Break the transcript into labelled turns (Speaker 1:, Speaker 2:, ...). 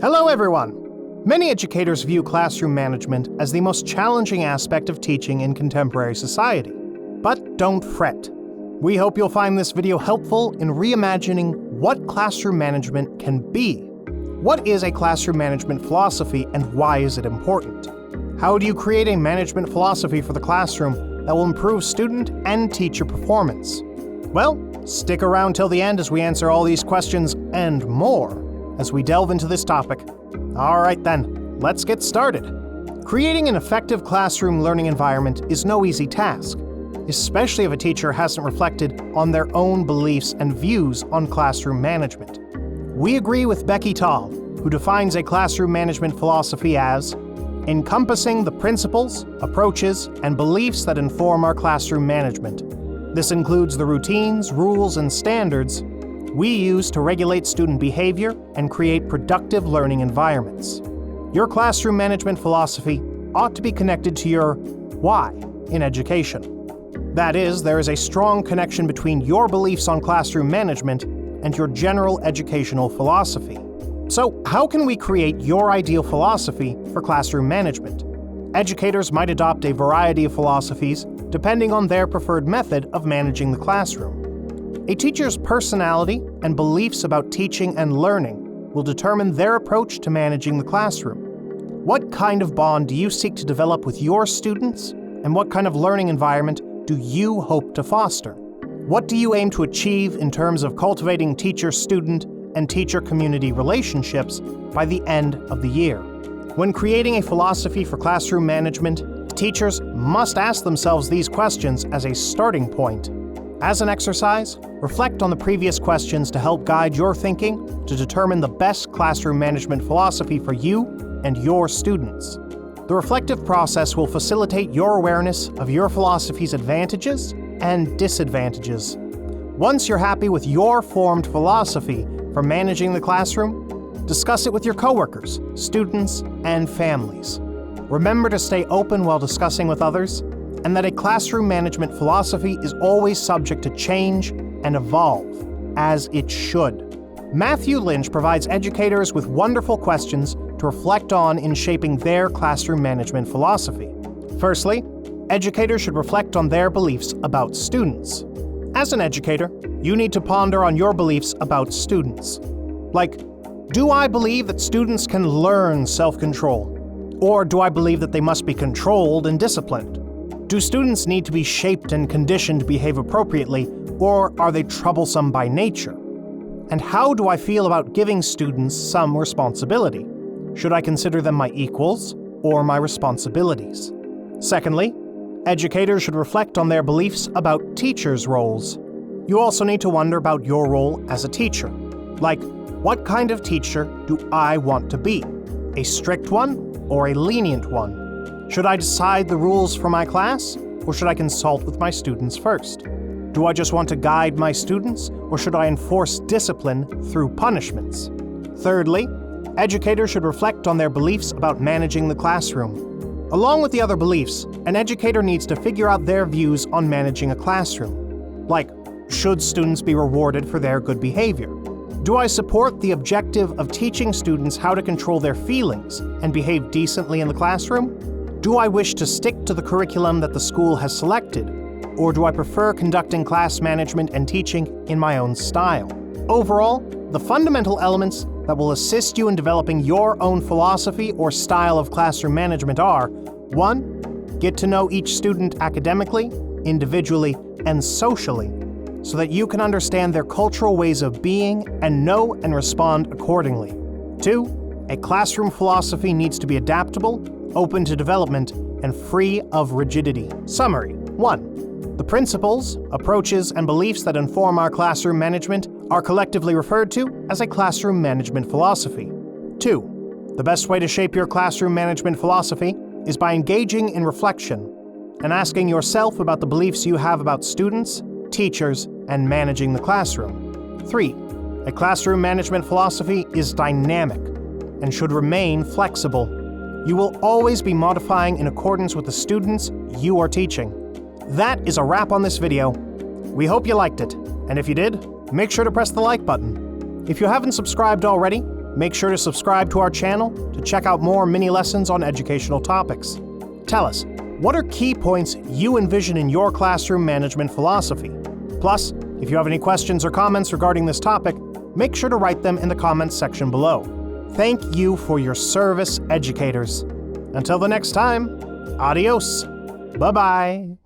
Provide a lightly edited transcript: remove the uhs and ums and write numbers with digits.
Speaker 1: Hello, everyone! Many educators view classroom management as the most challenging aspect of teaching in contemporary society. But don't fret. We hope you'll find this video helpful in reimagining what classroom management can be. What is a classroom management philosophy and why is it important? How do you create a management philosophy for the classroom that will improve student and teacher performance? Well, stick around till the end as we answer all these questions and more as we delve into this topic. All right then, let's get started. Creating an effective classroom learning environment is no easy task, especially if a teacher hasn't reflected on their own beliefs and views on classroom management. We agree with Becky Tall, who defines a classroom management philosophy as encompassing the principles, approaches, and beliefs that inform our classroom management. This includes the routines, rules, and standards we use to regulate student behavior and create productive learning environments. Your classroom management philosophy ought to be connected to your why in education. That is, there is a strong connection between your beliefs on classroom management and your general educational philosophy. So, how can we create your ideal philosophy for classroom management? Educators might adopt a variety of philosophies depending on their preferred method of managing the classroom. A teacher's personality and beliefs about teaching and learning will determine their approach to managing the classroom. What kind of bond do you seek to develop with your students, and what kind of learning environment do you hope to foster? What do you aim to achieve in terms of cultivating teacher-student and teacher-community relationships by the end of the year? When creating a philosophy for classroom management, teachers must ask themselves these questions as a starting point. As an exercise, reflect on the previous questions to help guide your thinking to determine the best classroom management philosophy for you and your students. The reflective process will facilitate your awareness of your philosophy's advantages and disadvantages. Once you're happy with your formed philosophy for managing the classroom, discuss it with your coworkers, students, and families. Remember to stay open while discussing with others, and that a classroom management philosophy is always subject to change and evolve, as it should. Matthew Lynch provides educators with wonderful questions to reflect on in shaping their classroom management philosophy. Firstly, educators should reflect on their beliefs about students. As an educator, you need to ponder on your beliefs about students. Like, do I believe that students can learn self-control? Or do I believe that they must be controlled and disciplined? Do students need to be shaped and conditioned to behave appropriately, or are they troublesome by nature? And how do I feel about giving students some responsibility? Should I consider them my equals or my responsibilities? Secondly, educators should reflect on their beliefs about teachers' roles. You also need to wonder about your role as a teacher. Like, what kind of teacher do I want to be? A strict one or a lenient one? Should I decide the rules for my class, or should I consult with my students first? Do I just want to guide my students, or should I enforce discipline through punishments? Thirdly, educators should reflect on their beliefs about managing the classroom. Along with the other beliefs, an educator needs to figure out their views on managing a classroom. Like, should students be rewarded for their good behavior? Do I support the objective of teaching students how to control their feelings and behave decently in the classroom? Do I wish to stick to the curriculum that the school has selected, or do I prefer conducting class management and teaching in my own style? Overall, the fundamental elements that will assist you in developing your own philosophy or style of classroom management are: 1. Get to know each student academically, individually, and socially, so that you can understand their cultural ways of being and know and respond accordingly. 2. A classroom philosophy needs to be adaptable, open to development, and free of rigidity. Summary. 1. The principles, approaches, and beliefs that inform our classroom management are collectively referred to as a classroom management philosophy. 2. The best way to shape your classroom management philosophy is by engaging in reflection and asking yourself about the beliefs you have about students, teachers, and managing the classroom. 3. A classroom management philosophy is dynamic and should remain flexible. You will always be modifying in accordance with the students you are teaching. That is a wrap on this video. We hope you liked it, and if you did, make sure to press the like button. If you haven't subscribed already, Make sure to subscribe to our channel to check out more mini lessons on educational topics. Tell us, what are key points you envision in your classroom management philosophy? Plus, if you have any questions or comments regarding this topic, make sure to write them in the comments section below. Thank you for your service, educators. Until the next time, adios. Bye-bye.